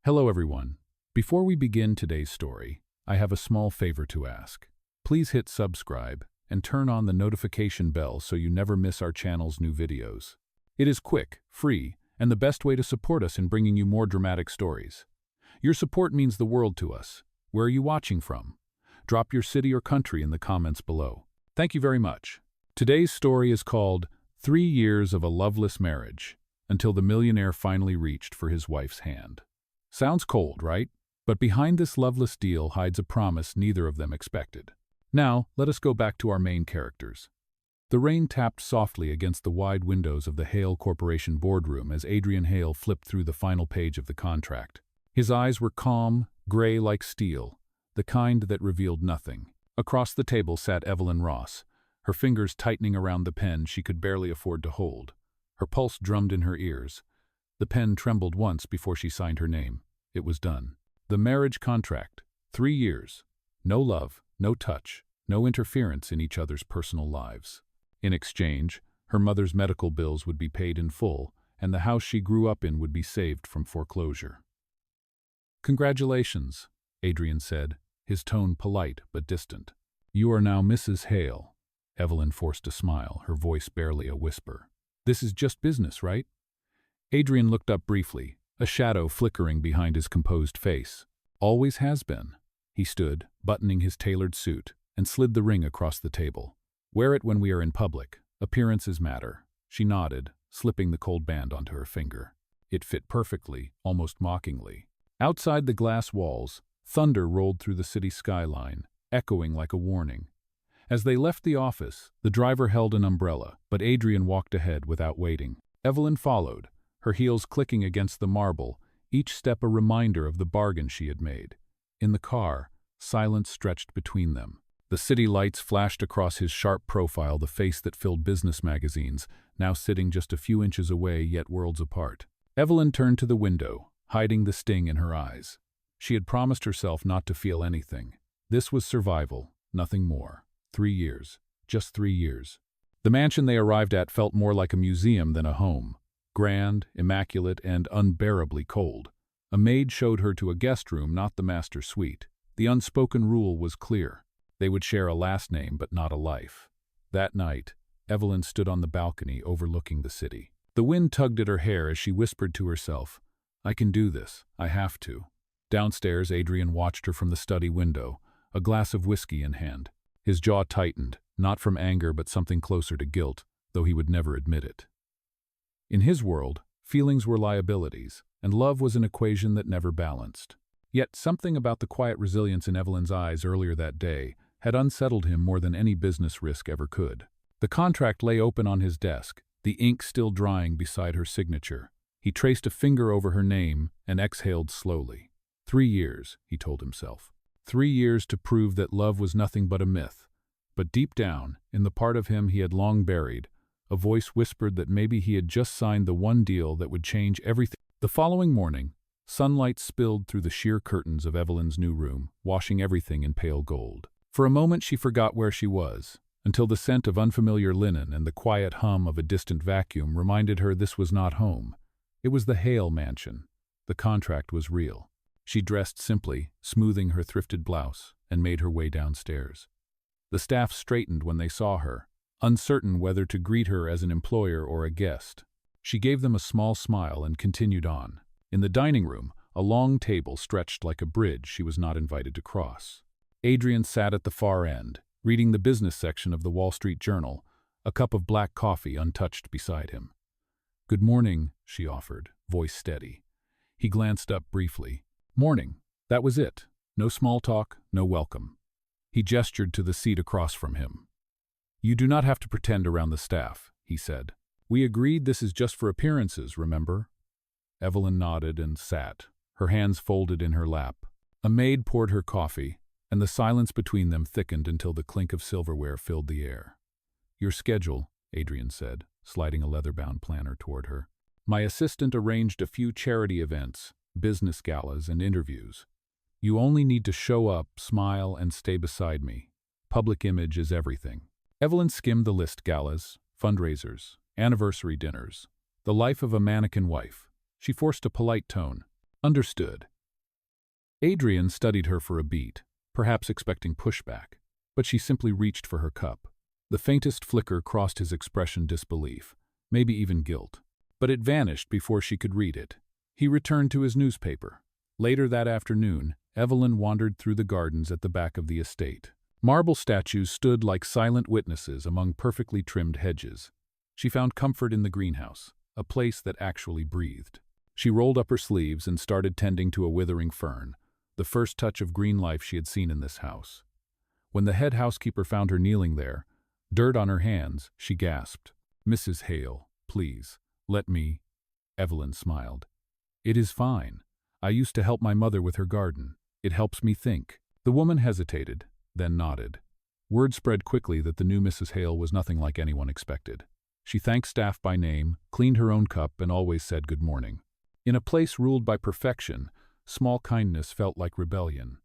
Hello everyone. Before we begin today's story, I have a small favor to ask. Please hit subscribe and turn on the notification bell so you never miss our channel's new videos. It is quick, free, and the best way to support us in bringing you more dramatic stories. Your support means the world to us. Where are you watching from? Drop your city or country in the comments below. Thank you very much. Today's story is called 3 Years of a Loveless Marriage, until the millionaire finally reached for his wife's hand. Sounds cold, right? But behind this loveless deal hides a promise neither of them expected. Now, let us go back to our main characters. The rain tapped softly against the wide windows of the Hale Corporation boardroom as Adrian Hale flipped through the final page of the contract. His eyes were calm, gray like steel, the kind that revealed nothing. Across the table sat Evelyn Ross, her fingers tightening around the pen she could barely afford to hold. Her pulse drummed in her ears. The pen trembled once before she signed her name. It was done. The marriage contract. 3 years. No love, no touch, no interference in each other's personal lives. In exchange, her mother's medical bills would be paid in full, and the house she grew up in would be saved from foreclosure. "Congratulations," Adrian said, his tone polite but distant. "You are now Mrs. Hale." Evelyn forced a smile, her voice barely a whisper. "This is just business, right?" Adrian looked up briefly, a shadow flickering behind his composed face. "Always has been." He stood, buttoning his tailored suit, and slid the ring across the table. "Wear it when we are in public. Appearances matter." She nodded, slipping the cold band onto her finger. It fit perfectly, almost mockingly. Outside the glass walls, thunder rolled through the city skyline, echoing like a warning. As they left the office, the driver held an umbrella, but Adrian walked ahead without waiting. Evelyn followed, her heels clicking against the marble, each step a reminder of the bargain she had made. In the car, silence stretched between them. The city lights flashed across his sharp profile, the face that filled business magazines, now sitting just a few inches away yet worlds apart. Evelyn turned to the window, hiding the sting in her eyes. She had promised herself not to feel anything. This was survival, nothing more. 3 years. Just 3 years. The mansion they arrived at felt more like a museum than a home. Grand, immaculate, and unbearably cold. A maid showed her to a guest room, not the master suite. The unspoken rule was clear. They would share a last name, but not a life. That night, Evelyn stood on the balcony overlooking the city. The wind tugged at her hair as she whispered to herself, "I can do this. I have to." Downstairs, Adrian watched her from the study window, a glass of whiskey in hand. His jaw tightened, not from anger but something closer to guilt, though he would never admit it. In his world, feelings were liabilities, and love was an equation that never balanced. Yet something about the quiet resilience in Evelyn's eyes earlier that day had unsettled him more than any business risk ever could. The contract lay open on his desk, the ink still drying beside her signature. He traced a finger over her name and exhaled slowly. 3 years, he told himself. 3 years to prove that love was nothing but a myth. But deep down, in the part of him he had long buried, a voice whispered that maybe he had just signed the one deal that would change everything. The following morning, sunlight spilled through the sheer curtains of Evelyn's new room, washing everything in pale gold. For a moment she forgot where she was, until the scent of unfamiliar linen and the quiet hum of a distant vacuum reminded her this was not home. It was the Hale mansion. The contract was real. She dressed simply, smoothing her thrifted blouse, and made her way downstairs. The staff straightened when they saw her, uncertain whether to greet her as an employer or a guest. She gave them a small smile and continued on. In the dining room, a long table stretched like a bridge she was not invited to cross. Adrian sat at the far end, reading the business section of the Wall Street Journal, a cup of black coffee untouched beside him. "Good morning," she offered, voice steady. He glanced up briefly. "Morning." That was it. No small talk, no welcome. He gestured to the seat across from him. "You do not have to pretend around the staff," he said. "We agreed this is just for appearances, remember?" Evelyn nodded and sat, her hands folded in her lap. A maid poured her coffee, and the silence between them thickened until the clink of silverware filled the air. "Your schedule," Adrian said, sliding a leather-bound planner toward her. "My assistant arranged a few charity events, business galas, and interviews. You only need to show up, smile, and stay beside me. Public image is everything." Evelyn skimmed the list: galas, fundraisers, anniversary dinners, the life of a mannequin wife. She forced a polite tone. "Understood." Adrian studied her for a beat, perhaps expecting pushback, but she simply reached for her cup. The faintest flicker crossed his expression disbelief, maybe even guilt. But it vanished before she could read it. He returned to his newspaper. Later that afternoon, Evelyn wandered through the gardens at the back of the estate. Marble statues stood like silent witnesses among perfectly trimmed hedges. She found comfort in the greenhouse, a place that actually breathed. She rolled up her sleeves and started tending to a withering fern, the first touch of green life she had seen in this house. When the head housekeeper found her kneeling there, dirt on her hands, she gasped, "Mrs. Hale, please, let me." Evelyn smiled. "It is fine. I used to help my mother with her garden. It helps me think." The woman hesitated, then nodded. Word spread quickly that the new Mrs. Hale was nothing like anyone expected. She thanked staff by name, cleaned her own cup, and always said good morning. In a place ruled by perfection, small kindness felt like rebellion.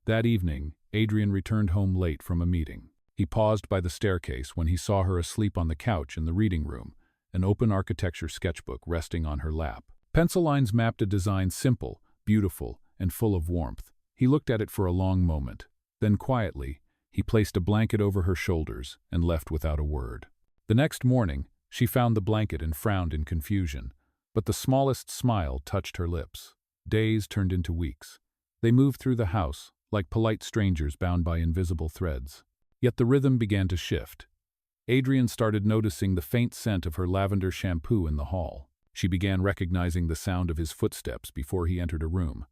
That evening, Adrian returned home late from a meeting. He paused by the staircase when he saw her asleep on the couch in the reading room, an open architecture sketchbook resting on her lap. Pencil lines mapped a design simple, beautiful, and full of warmth. He looked at it for a long moment. Then quietly, he placed a blanket over her shoulders and left without a word. The next morning, she found the blanket and frowned in confusion, but the smallest smile touched her lips. Days turned into weeks. They moved through the house, like polite strangers bound by invisible threads. Yet the rhythm began to shift. Adrian started noticing the faint scent of her lavender shampoo in the hall. She began recognizing the sound of his footsteps before he entered a room.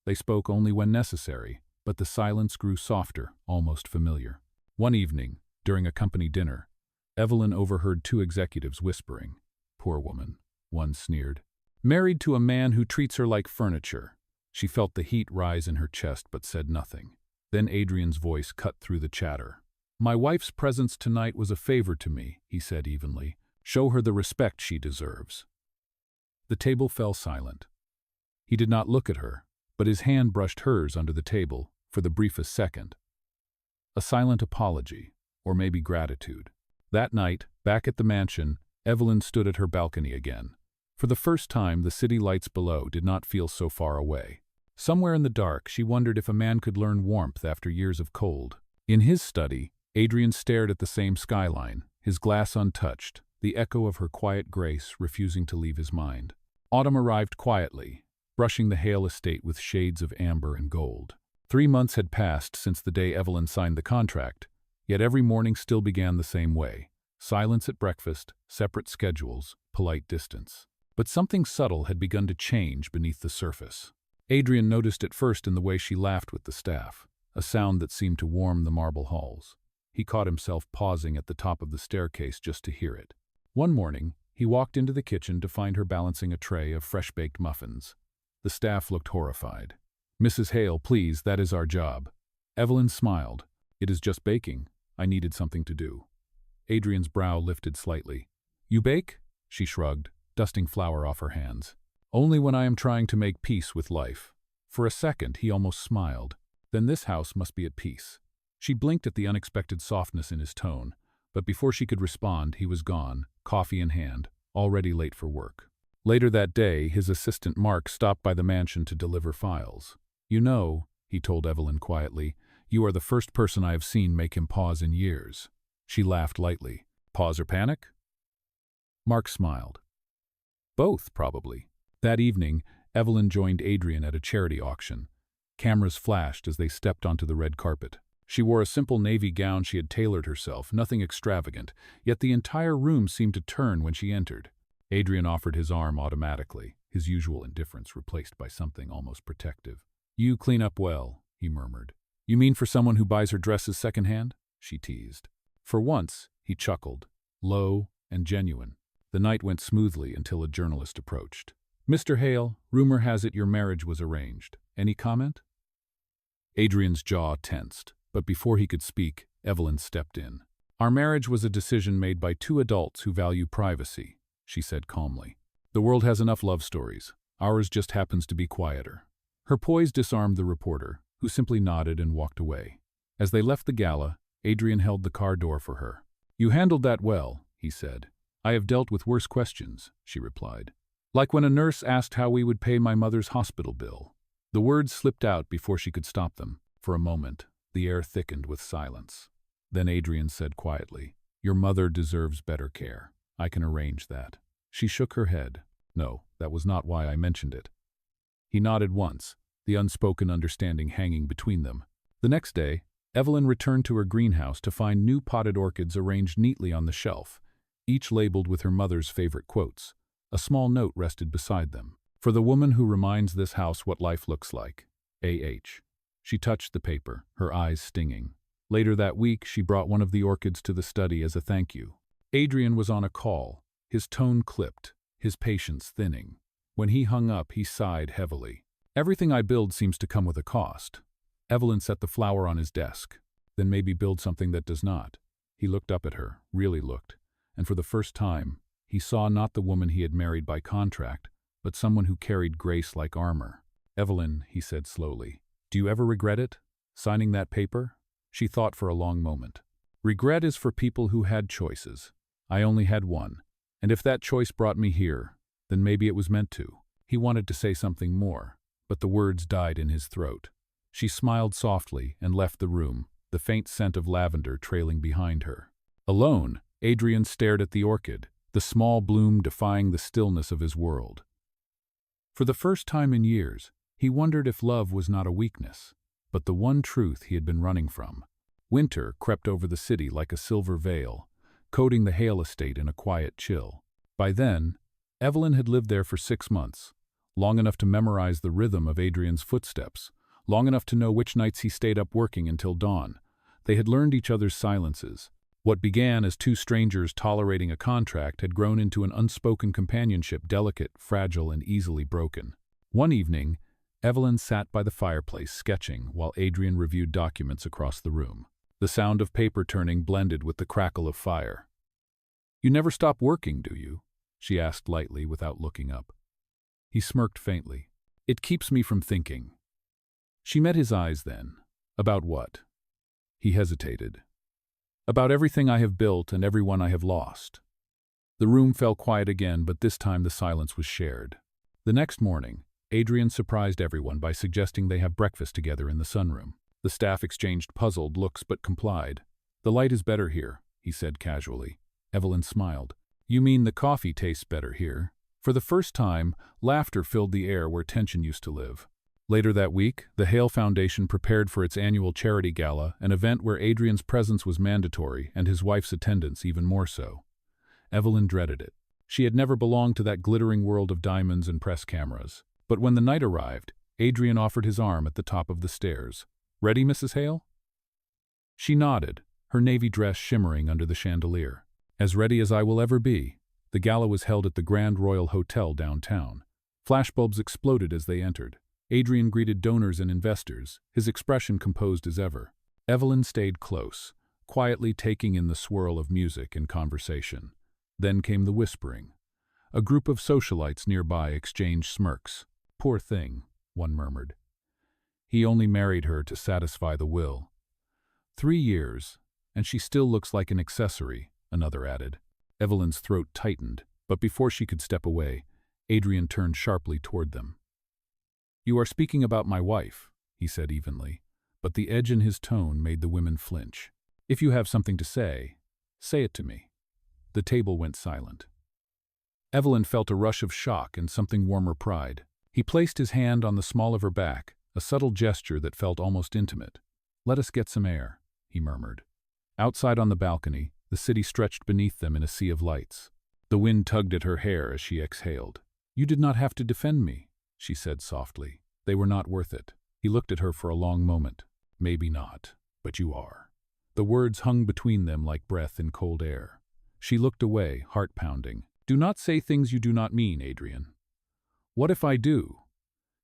They spoke only when necessary, but the silence grew softer, almost familiar. One evening, during a company dinner, Evelyn overheard two executives whispering. "Poor woman," one sneered. "Married to a man who treats her like furniture." She felt the heat rise in her chest but said nothing. Then Adrian's voice cut through the chatter. "My wife's presence tonight was a favor to me," he said evenly. "Show her the respect she deserves." The table fell silent. He did not look at her, but his hand brushed hers under the table for the briefest second. A silent apology, or maybe gratitude. That night, back at the mansion, Evelyn stood at her balcony again. For the first time, the city lights below did not feel so far away. Somewhere in the dark, she wondered if a man could learn warmth after years of cold. In his study, Adrian stared at the same skyline, his glass untouched, the echo of her quiet grace refusing to leave his mind. Autumn arrived quietly, brushing the Hale estate with shades of amber and gold. 3 months had passed since the day Evelyn signed the contract, yet every morning still began the same way. Silence at breakfast, separate schedules, polite distance. But something subtle had begun to change beneath the surface. Adrian noticed it first in the way she laughed with the staff, a sound that seemed to warm the marble halls. He caught himself pausing at the top of the staircase just to hear it. One morning, he walked into the kitchen to find her balancing a tray of fresh-baked muffins. The staff looked horrified. "Mrs. Hale, please, that is our job." Evelyn smiled. "It is just baking. I needed something to do." Adrian's brow lifted slightly. "You bake?" She shrugged, dusting flour off her hands. "Only when I am trying to make peace with life." For a second, he almost smiled. Then this house must be at peace. She blinked at the unexpected softness in his tone, but before she could respond, he was gone, coffee in hand, already late for work. Later that day, his assistant Mark stopped by the mansion to deliver files. "You know," he told Evelyn quietly, "you are the first person I have seen make him pause in years." She laughed lightly. "Pause or panic?" Mark smiled. "Both, probably." That evening, Evelyn joined Adrian at a charity auction. Cameras flashed as they stepped onto the red carpet. She wore a simple navy gown she had tailored herself, nothing extravagant, yet the entire room seemed to turn when she entered. Adrian offered his arm automatically, his usual indifference replaced by something almost protective. "You clean up well," he murmured. "You mean for someone who buys her dresses secondhand?" She teased. For once, he chuckled, low and genuine. The night went smoothly until a journalist approached. "Mr. Hale, rumor has it your marriage was arranged. Any comment?" Adrian's jaw tensed, but before he could speak, Evelyn stepped in. "Our marriage was a decision made by two adults who value privacy," she said calmly. "The world has enough love stories. Ours just happens to be quieter." Her poise disarmed the reporter, who simply nodded and walked away. As they left the gala, Adrian held the car door for her. "You handled that well," he said. "I have dealt with worse questions," she replied. "Like when a nurse asked how we would pay my mother's hospital bill." The words slipped out before she could stop them. For a moment, the air thickened with silence. Then Adrian said quietly, "Your mother deserves better care. I can arrange that." She shook her head. "No, that was not why I mentioned it." He nodded once, the unspoken understanding hanging between them. The next day, Evelyn returned to her greenhouse to find new potted orchids arranged neatly on the shelf, each labeled with her mother's favorite quotes. A small note rested beside them. "For the woman who reminds this house what life looks like. A.H." She touched the paper, her eyes stinging. Later that week, she brought one of the orchids to the study as a thank you. Adrian was on a call, his tone clipped, his patience thinning. When he hung up, he sighed heavily. "Everything I build seems to come with a cost." Evelyn set the flower on his desk. "Then maybe build something that does not." He looked up at her, really looked, and for the first time, he saw not the woman he had married by contract, but someone who carried grace like armor. "Evelyn," he said slowly, "do you ever regret it? Signing that paper?" She thought for a long moment. "Regret is for people who had choices. I only had one, and if that choice brought me here, then maybe it was meant to." He wanted to say something more, but the words died in his throat. She smiled softly and left the room, the faint scent of lavender trailing behind her. Alone, Adrian stared at the orchid, the small bloom defying the stillness of his world. For the first time in years, he wondered if love was not a weakness, but the one truth he had been running from. Winter crept over the city like a silver veil, coating the Hale estate in a quiet chill. By then, Evelyn had lived there for 6 months, long enough to memorize the rhythm of Adrian's footsteps, long enough to know which nights he stayed up working until dawn. They had learned each other's silences. What began as two strangers tolerating a contract had grown into an unspoken companionship, delicate, fragile, and easily broken. One evening, Evelyn sat by the fireplace sketching while Adrian reviewed documents across the room. The sound of paper turning blended with the crackle of fire. "You never stop working, do you?" she asked lightly without looking up. He smirked faintly. "It keeps me from thinking." She met his eyes then. "About what?" He hesitated. "About everything I have built and everyone I have lost." The room fell quiet again, but this time the silence was shared. The next morning, Adrian surprised everyone by suggesting they have breakfast together in the sunroom. The staff exchanged puzzled looks but complied. "The light is better here," he said casually. Evelyn smiled. "You mean the coffee tastes better here?" For the first time, laughter filled the air where tension used to live. Later that week, the Hale Foundation prepared for its annual charity gala, an event where Adrian's presence was mandatory and his wife's attendance even more so. Evelyn dreaded it. She had never belonged to that glittering world of diamonds and press cameras. But when the night arrived, Adrian offered his arm at the top of the stairs. "Ready, Mrs. Hale?" She nodded, her navy dress shimmering under the chandelier. "As ready as I will ever be." The gala was held at the Grand Royal Hotel downtown. Flashbulbs exploded as they entered. Adrian greeted donors and investors, his expression composed as ever. Evelyn stayed close, quietly taking in the swirl of music and conversation. Then came the whispering. A group of socialites nearby exchanged smirks. "Poor thing," one murmured. "He only married her to satisfy the will." 3 years, and she still looks like an accessory, another added. Evelyn's throat tightened, but before she could step away, Adrian turned sharply toward them. "You are speaking about my wife," he said evenly, but the edge in his tone made the women flinch. "If you have something to say it to me." The table went silent. Evelyn felt a rush of shock and something warmer pride. He placed his hand on the small of her back, a subtle gesture that felt almost intimate. "Let us get some air," he murmured. Outside on the balcony, the city stretched beneath them in a sea of lights. The wind tugged at her hair as she exhaled. "You did not have to defend me," she said softly. "They were not worth it." He looked at her for a long moment. "Maybe not, but you are." The words hung between them like breath in cold air. She looked away, heart pounding. "Do not say things you do not mean, Adrian." "What if I do?"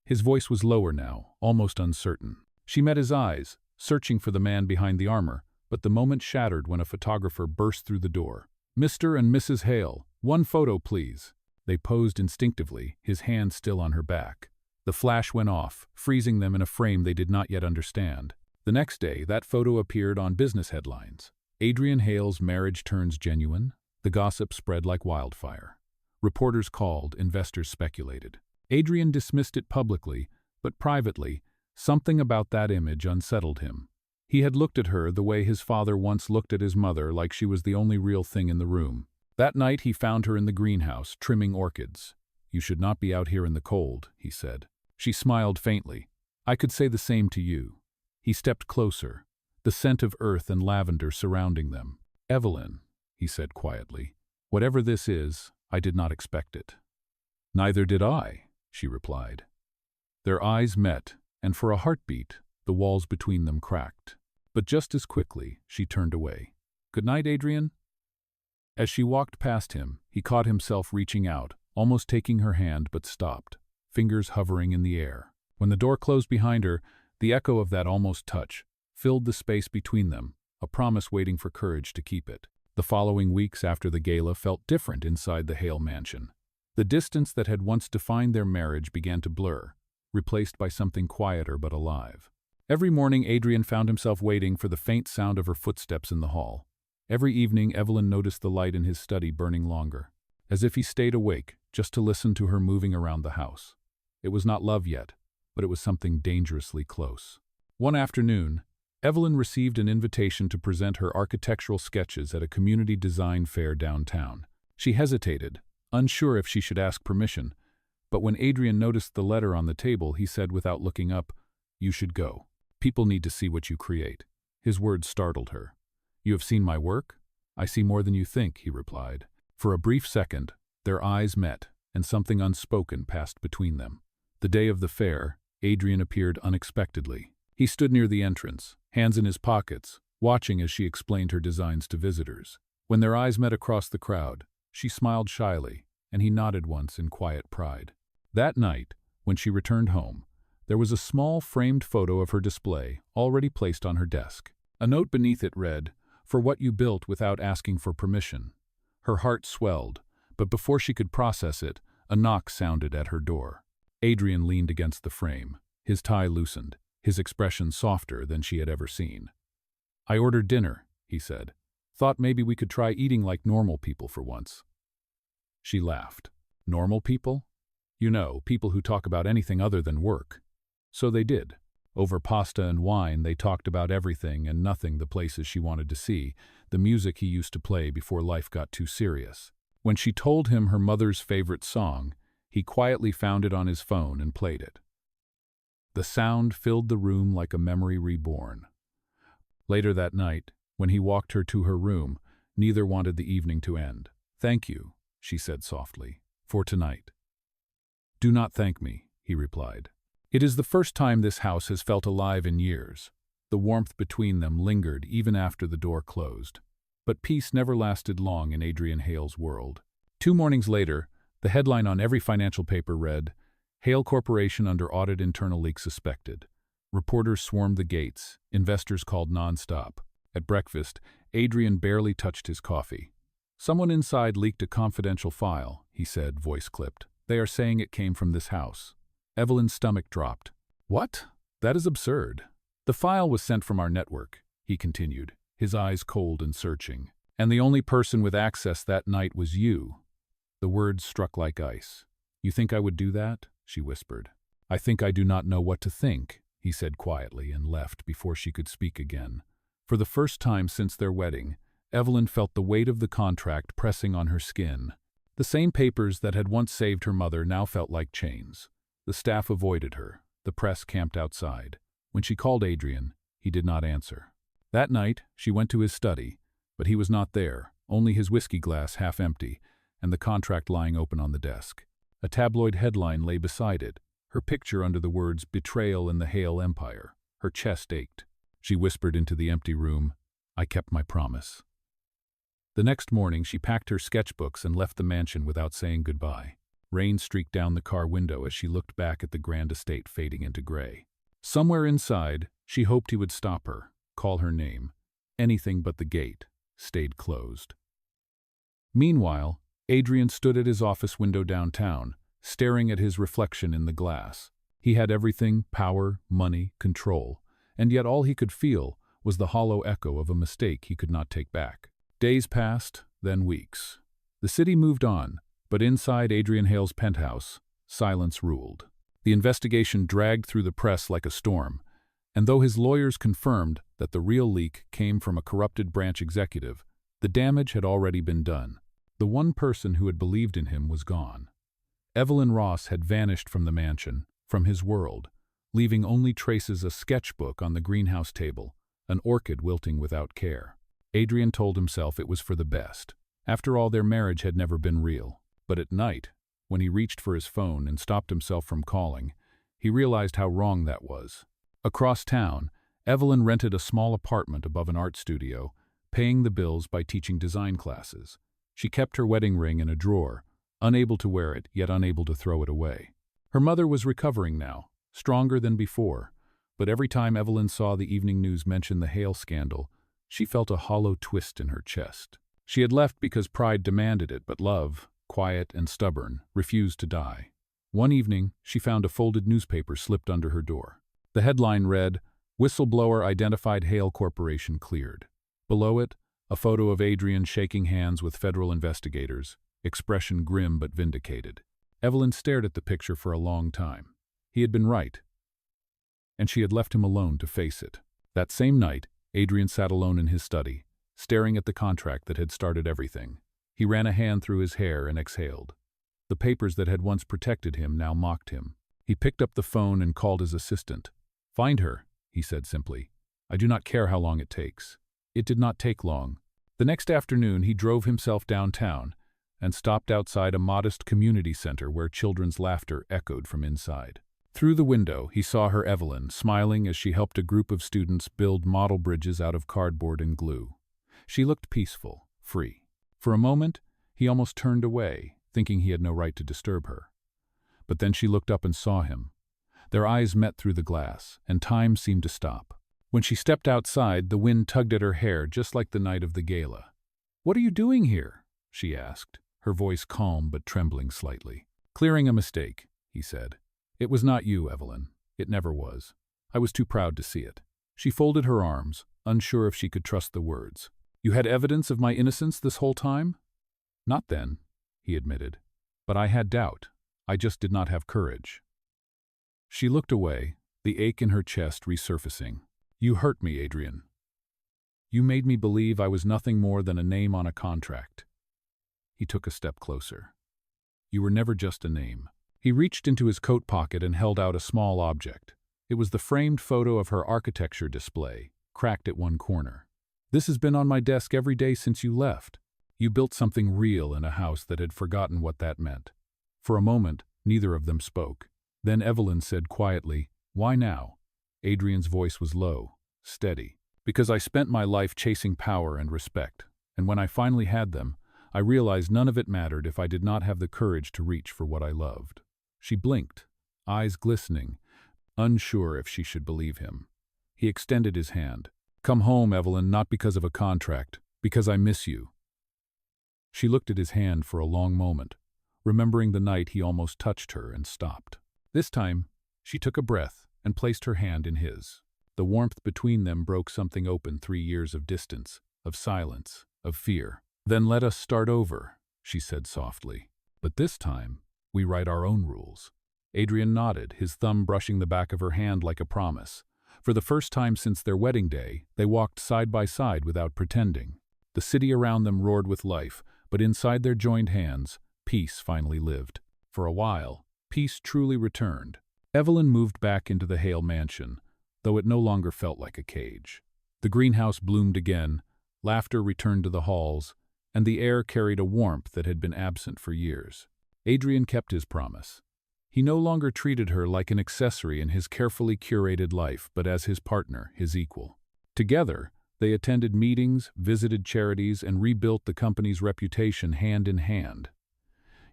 His voice was lower now, almost uncertain. She met his eyes, searching for the man behind the armor, but the moment shattered when a photographer burst through the door. "Mr. and Mrs. Hale, one photo, please." They posed instinctively, his hand still on her back. The flash went off, freezing them in a frame they did not yet understand. The next day, that photo appeared on business headlines. Adrian Hale's marriage turns genuine. The gossip spread like wildfire. Reporters called, investors speculated. Adrian dismissed it publicly, But privately, something about that image unsettled him. He had looked at her the way his father once looked at his mother, like she was the only real thing in the room. That night he found her in the greenhouse, trimming orchids. "You should not be out here in the cold," he said. She smiled faintly. "I could say the same to you." He stepped closer, the scent of earth and lavender surrounding them. "Evelyn," he said quietly, "whatever this is, I did not expect it." "Neither did I," she replied. Their eyes met, and for a heartbeat, the walls between them cracked. But just as quickly, she turned away. "Good night, Adrian." As she walked past him, he caught himself reaching out, almost taking her hand, but stopped, fingers hovering in the air. When the door closed behind her, the echo of that almost touch filled the space between them, a promise waiting for courage to keep it. The following weeks after the gala felt different inside the Hale mansion. The distance that had once defined their marriage began to blur, replaced by something quieter but alive. Every morning Adrian found himself waiting for the faint sound of her footsteps in the hall. Every evening Evelyn noticed the light in his study burning longer, as if he stayed awake just to listen to her moving around the house. It was not love yet, but it was something dangerously close. One afternoon, Evelyn received an invitation to present her architectural sketches at a community design fair downtown. She hesitated, unsure if she should ask permission, but when Adrian noticed the letter on the table, he said without looking up, "You should go. People need to see what you create." His words startled her. "You have seen my work?" "I see more than you think," he replied. For a brief second, their eyes met, and something unspoken passed between them. The day of the fair, Adrian appeared unexpectedly. He stood near the entrance, hands in his pockets, watching as she explained her designs to visitors. When their eyes met across the crowd, she smiled shyly, and he nodded once in quiet pride. That night, when she returned home, there was a small framed photo of her display already placed on her desk. A note beneath it read, "For what you built without asking for permission." Her heart swelled, but before she could process it, a knock sounded at her door. Adrian leaned against the frame, his tie loosened, his expression softer than she had ever seen. "I ordered dinner," he said. "Thought maybe we could try eating like normal people for once." She laughed. "Normal people? You know, people who talk about anything other than work." So they did. Over pasta and wine, they talked about everything and nothing, the places she wanted to see, the music he used to play before life got too serious. When she told him her mother's favorite song, he quietly found it on his phone and played it. The sound filled the room like a memory reborn. Later that night, when he walked her to her room, neither wanted the evening to end. "Thank you," she said softly, "for tonight." "Do not thank me," he replied. It is the first time this house has felt alive in years. The warmth between them lingered even after the door closed. But peace never lasted long in Adrian Hale's world. 2 mornings later, the headline on every financial paper read, "Hale Corporation under audit, internal leak suspected." Reporters swarmed the gates, investors called nonstop. At breakfast, Adrian barely touched his coffee. "Someone inside leaked a confidential file," he said, voice clipped. "They are saying it came from this house." Evelyn's stomach dropped. "What? That is absurd." "The file was sent from our network," he continued, his eyes cold and searching. "And the only person with access that night was you." The words struck like ice. "You think I would do that?" she whispered. "I think I do not know what to think," he said quietly, and left before she could speak again. For the first time since their wedding, Evelyn felt the weight of the contract pressing on her skin. The same papers that had once saved her mother now felt like chains. The staff avoided her, the press camped outside. When she called Adrian, he did not answer. That night, she went to his study, but he was not there, only his whiskey glass half empty, and the contract lying open on the desk. A tabloid headline lay beside it, her picture under the words "Betrayal in the Hale Empire." Her chest ached. She whispered into the empty room, "I kept my promise." The next morning, she packed her sketchbooks and left the mansion without saying goodbye. Rain streaked down the car window as she looked back at the grand estate fading into gray. Somewhere inside, she hoped he would stop her, call her name. Anything but the gate stayed closed. Meanwhile, Adrian stood at his office window downtown, staring at his reflection in the glass. He had everything: power, money, control, and yet all he could feel was the hollow echo of a mistake he could not take back. Days passed, then weeks. The city moved on, but inside Adrian Hale's penthouse, silence ruled. The investigation dragged through the press like a storm, and though his lawyers confirmed that the real leak came from a corrupted branch executive, the damage had already been done. The one person who had believed in him was gone. Evelyn Ross had vanished from the mansion, from his world, leaving only traces: a sketchbook on the greenhouse table, an orchid wilting without care. Adrian told himself it was for the best. After all, their marriage had never been real. But at night, when he reached for his phone and stopped himself from calling, he realized how wrong that was. Across town, Evelyn rented a small apartment above an art studio, paying the bills by teaching design classes. She kept her wedding ring in a drawer, unable to wear it, yet unable to throw it away. Her mother was recovering now, stronger than before, but every time Evelyn saw the evening news mention the Hale scandal, she felt a hollow twist in her chest. She had left because pride demanded it, but love, quiet and stubborn, refused to die. One evening, she found a folded newspaper slipped under her door. The headline read, "Whistleblower Identified Hale Corporation Cleared." Below it, a photo of Adrian shaking hands with federal investigators, expression grim but vindicated. Evelyn stared at the picture for a long time. He had been right, and she had left him alone to face it. That same night, Adrian sat alone in his study, staring at the contract that had started everything. He ran a hand through his hair and exhaled. The papers that had once protected him now mocked him. He picked up the phone and called his assistant. "Find her," he said simply. "I do not care how long it takes." It did not take long. The next afternoon he drove himself downtown and stopped outside a modest community center where children's laughter echoed from inside. Through the window, he saw her, Evelyn, smiling as she helped a group of students build model bridges out of cardboard and glue. She looked peaceful, free. For a moment, he almost turned away, thinking he had no right to disturb her. But then she looked up and saw him. Their eyes met through the glass, and time seemed to stop. When she stepped outside, the wind tugged at her hair just like the night of the gala. "What are you doing here?" she asked, her voice calm but trembling slightly. "Clearing a mistake," he said. "It was not you, Evelyn. It never was. I was too proud to see it." She folded her arms, unsure if she could trust the words. "You had evidence of my innocence this whole time?" "Not then," he admitted. "But I had doubt. I just did not have courage." She looked away, the ache in her chest resurfacing. "You hurt me, Adrian. You made me believe I was nothing more than a name on a contract." He took a step closer. "You were never just a name." He reached into his coat pocket and held out a small object. It was the framed photo of her architecture display, cracked at one corner. "This has been on my desk every day since you left. You built something real in a house that had forgotten what that meant." For a moment, neither of them spoke. Then Evelyn said quietly, "Why now?" Adrian's voice was low, steady. "Because I spent my life chasing power and respect, and when I finally had them, I realized none of it mattered if I did not have the courage to reach for what I loved." She blinked, eyes glistening, unsure if she should believe him. He extended his hand. "Come home, Evelyn, not because of a contract, because I miss you." She looked at his hand for a long moment, remembering the night he almost touched her and stopped. This time, she took a breath and placed her hand in his. The warmth between them broke something open: 3 years of distance, of silence, of fear. "Then let us start over," she said softly. "But this time, we write our own rules." Adrian nodded, his thumb brushing the back of her hand like a promise. For the first time since their wedding day, they walked side by side without pretending. The city around them roared with life, but inside their joined hands, peace finally lived. For a while, peace truly returned. Evelyn moved back into the Hale mansion, though it no longer felt like a cage. The greenhouse bloomed again, laughter returned to the halls, and the air carried a warmth that had been absent for years. Adrian kept his promise. He no longer treated her like an accessory in his carefully curated life, but as his partner, his equal. Together, they attended meetings, visited charities, and rebuilt the company's reputation hand in hand.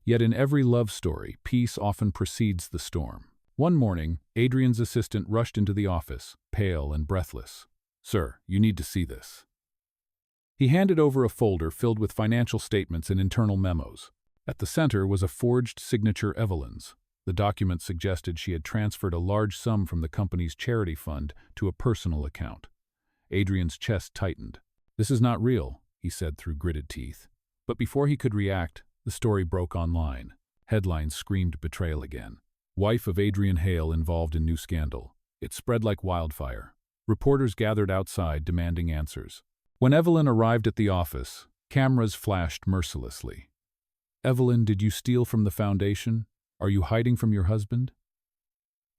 Yet in every love story, peace often precedes the storm. One morning, Adrian's assistant rushed into the office, pale and breathless. "Sir, you need to see this." He handed over a folder filled with financial statements and internal memos. At the center was a forged signature, Evelyn's. The document suggested she had transferred a large sum from the company's charity fund to a personal account. Adrian's chest tightened. "This is not real," he said through gritted teeth. But before he could react, the story broke online. Headlines screamed betrayal again. wife of Adrian Hale involved in new scandal. It spread like wildfire. Reporters gathered outside demanding answers. When Evelyn arrived at the office, cameras flashed mercilessly. "Evelyn, did you steal from the foundation? Are you hiding from your husband?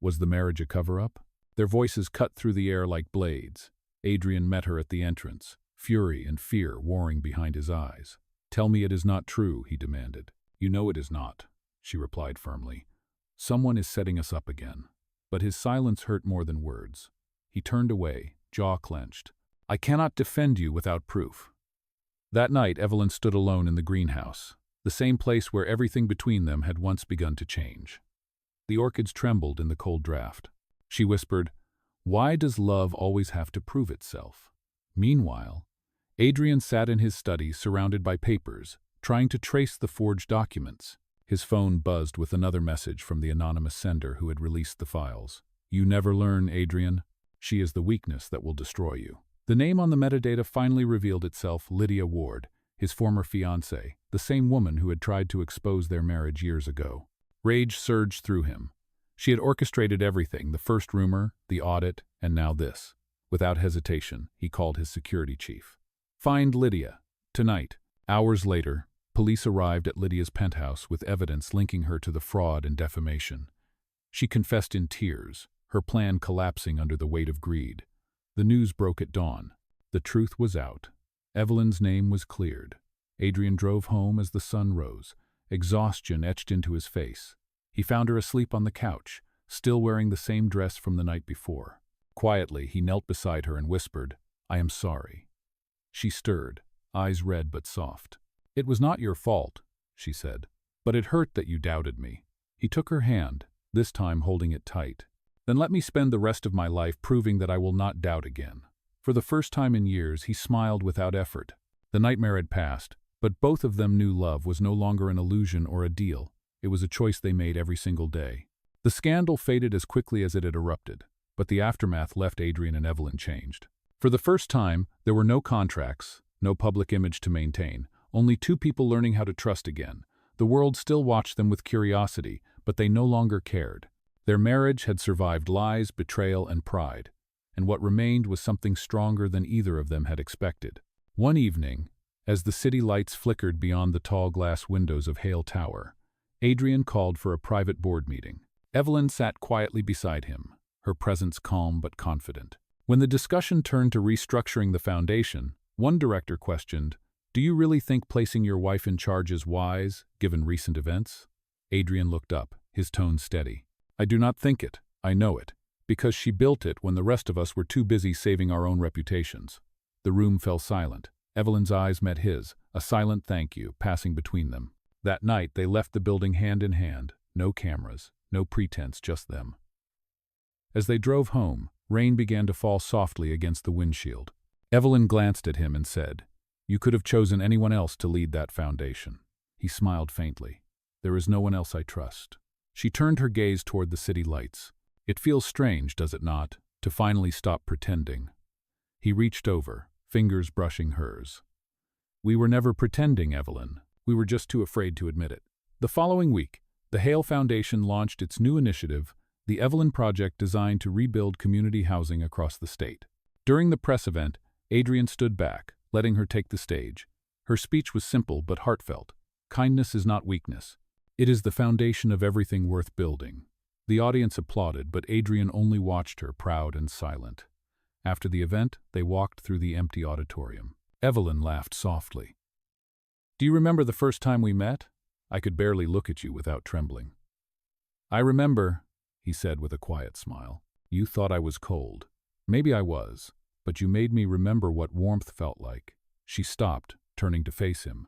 Was the marriage a cover-up?" Their voices cut through the air like blades. Adrian met her at the entrance, fury and fear warring behind his eyes. "Tell me it is not true," he demanded. "You know it is not," she replied firmly. "Someone is setting us up again." But his silence hurt more than words. He turned away, jaw clenched. "I cannot defend you without proof." That night, Evelyn stood alone in the greenhouse, the same place where everything between them had once begun to change. The orchids trembled in the cold draft. She whispered, "Why does love always have to prove itself?" Meanwhile, Adrian sat in his study surrounded by papers, trying to trace the forged documents. His phone buzzed with another message from the anonymous sender who had released the files. "You never learn, Adrian. She is the weakness that will destroy you." The name on the metadata finally revealed itself: Lydia Ward, his former fiancée, the same woman who had tried to expose their marriage years ago. Rage surged through him. She had orchestrated everything: the first rumor, the audit, and now this. Without hesitation, he called his security chief. "Find Lydia. Tonight." Hours later, police arrived at Lydia's penthouse with evidence linking her to the fraud and defamation. She confessed in tears, her plan collapsing under the weight of greed. The news broke at dawn. The truth was out. Evelyn's name was cleared. Adrian drove home as the sun rose, exhaustion etched into his face. He found her asleep on the couch, still wearing the same dress from the night before. Quietly, he knelt beside her and whispered, "I am sorry." She stirred, eyes red but soft. "It was not your fault," she said, "but it hurt that you doubted me." He took her hand, this time holding it tight. "Then let me spend the rest of my life proving that I will not doubt again." For the first time in years, he smiled without effort. The nightmare had passed, but both of them knew love was no longer an illusion or a deal. It was a choice they made every single day. The scandal faded as quickly as it had erupted, but the aftermath left Adrian and Evelyn changed. For the first time, there were no contracts, no public image to maintain, only two people learning how to trust again. The world still watched them with curiosity, but they no longer cared. Their marriage had survived lies, betrayal, and pride, and what remained was something stronger than either of them had expected. One evening, as the city lights flickered beyond the tall glass windows of Hale Tower, Adrian called for a private board meeting. Evelyn sat quietly beside him, her presence calm but confident. When the discussion turned to restructuring the foundation, one director questioned, "Do you really think placing your wife in charge is wise, given recent events?" Adrian looked up, his tone steady. "I do not think it, I know it, because she built it when the rest of us were too busy saving our own reputations." The room fell silent. Evelyn's eyes met his, a silent thank you passing between them. That night, they left the building hand in hand, no cameras, no pretense, just them. As they drove home, rain began to fall softly against the windshield. Evelyn glanced at him and said, "You could have chosen anyone else to lead that foundation." He smiled faintly. "There is no one else I trust." She turned her gaze toward the city lights. "It feels strange, does it not, to finally stop pretending?" He reached over, fingers brushing hers. "We were never pretending, Evelyn. We were just too afraid to admit it." The following week, the Hale Foundation launched its new initiative, the Evelyn Project, designed to rebuild community housing across the state. During the press event, Adrian stood back, letting her take the stage. Her speech was simple but heartfelt. "Kindness is not weakness. It is the foundation of everything worth building." The audience applauded, but Adrian only watched her, proud and silent. After the event, they walked through the empty auditorium. Evelyn laughed softly. "Do you remember the first time we met? I could barely look at you without trembling." "I remember," he said with a quiet smile. "You thought I was cold. Maybe I was, but you made me remember what warmth felt like." She stopped, turning to face him.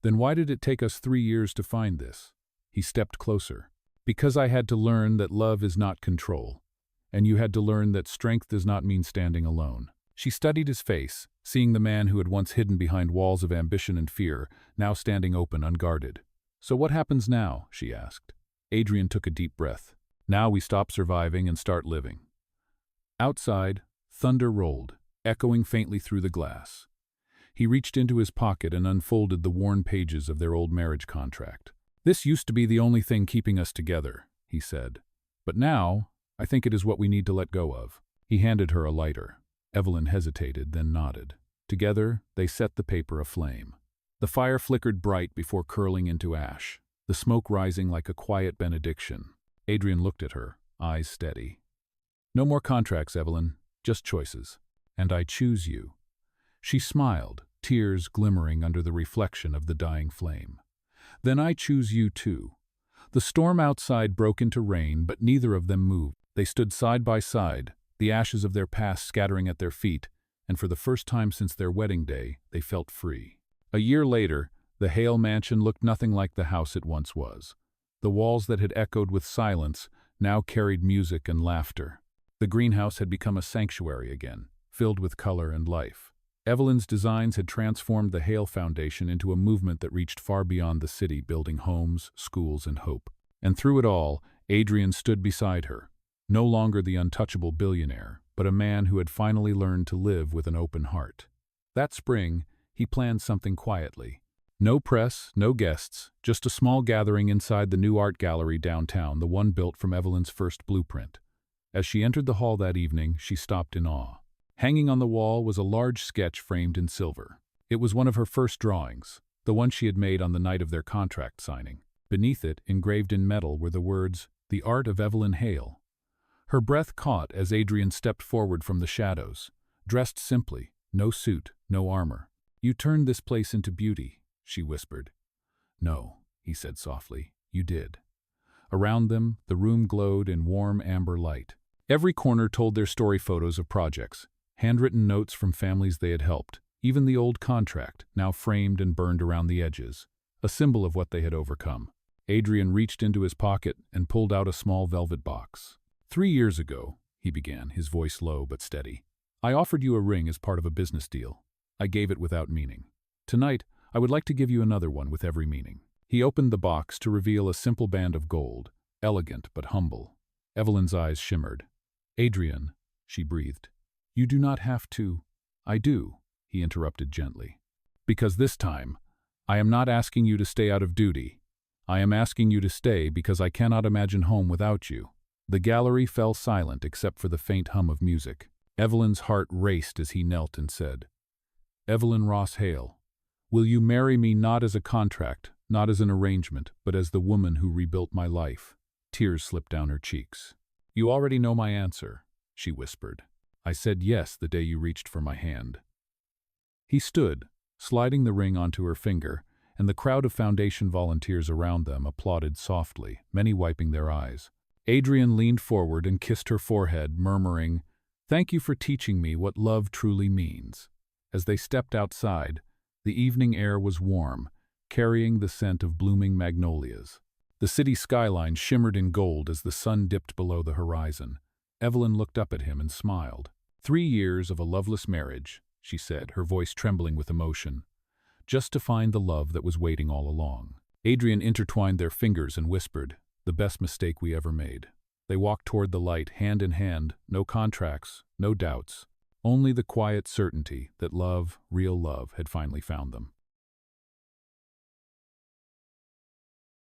"Then why did it take us 3 years to find this?" He stepped closer. "Because I had to learn that love is not control, and you had to learn that strength does not mean standing alone." She studied his face, seeing the man who had once hidden behind walls of ambition and fear, now standing open, unguarded. "So what happens now?" she asked. Adrian took a deep breath. "Now we stop surviving and start living." Outside, thunder rolled, echoing faintly through the glass. He reached into his pocket and unfolded the worn pages of their old marriage contract. "This used to be the only thing keeping us together," he said. But now, I think it is what we need to let go of." He handed her a lighter. Evelyn hesitated, then nodded. Together, they set the paper aflame. The fire flickered bright before curling into ash, the smoke rising like a quiet benediction. Adrian looked at her, eyes steady. "No more contracts, Evelyn, just choices. And I choose you." She smiled, tears glimmering under the reflection of the dying flame. "Then I choose you too." The storm outside broke into rain, but neither of them moved. They stood side by side, the ashes of their past scattering at their feet, and for the first time since their wedding day, they felt free. A year later, the Hale mansion looked nothing like the house it once was. The walls that had echoed with silence now carried music and laughter. The greenhouse had become a sanctuary again, filled with color and life. Evelyn's designs had transformed the Hale Foundation into a movement that reached far beyond the city, building homes, schools, and hope. And through it all, Adrian stood beside her, no longer the untouchable billionaire, but a man who had finally learned to live with an open heart. That spring, he planned something quietly. No press, no guests, just a small gathering inside the new art gallery downtown, the one built from Evelyn's first blueprint. As she entered the hall that evening, she stopped in awe. Hanging on the wall was a large sketch framed in silver. It was one of her first drawings, the one she had made on the night of their contract signing. Beneath it, engraved in metal, were the words, "The Art of Evelyn Hale." Her breath caught as Adrian stepped forward from the shadows, dressed simply, no suit, no armor. "You turned this place into beauty," she whispered. "No," he said softly, "you did." Around them, the room glowed in warm amber light. Every corner told their story, photos of projects, handwritten notes from families they had helped, even the old contract, now framed and burned around the edges, a symbol of what they had overcome. Adrian reached into his pocket and pulled out a small velvet box. 3 years ago," he began, his voice low but steady, "I offered you a ring as part of a business deal. I gave it without meaning. Tonight, I would like to give you another one with every meaning." He opened the box to reveal a simple band of gold, elegant but humble. Evelyn's eyes shimmered. "Adrian," she breathed, "you do not have to." "I do," he interrupted gently. "Because this time, I am not asking you to stay out of duty. I am asking you to stay because I cannot imagine home without you." The gallery fell silent except for the faint hum of music. Evelyn's heart raced as he knelt and said, "Evelyn Ross Hale, will you marry me not as a contract, not as an arrangement, but as the woman who rebuilt my life?" Tears slipped down her cheeks. "You already know my answer," she whispered. "I said yes the day you reached for my hand." He stood, sliding the ring onto her finger, and the crowd of foundation volunteers around them applauded softly, many wiping their eyes. Adrian leaned forward and kissed her forehead, murmuring, "Thank you for teaching me what love truly means." As they stepped outside, the evening air was warm, carrying the scent of blooming magnolias. The city skyline shimmered in gold as the sun dipped below the horizon. Evelyn looked up at him and smiled. 3 years of a loveless marriage," she said, her voice trembling with emotion, "just to find the love that was waiting all along." Adrian intertwined their fingers and whispered, "The best mistake we ever made." They walked toward the light, hand in hand, no contracts, no doubts, only the quiet certainty that love, real love, had finally found them.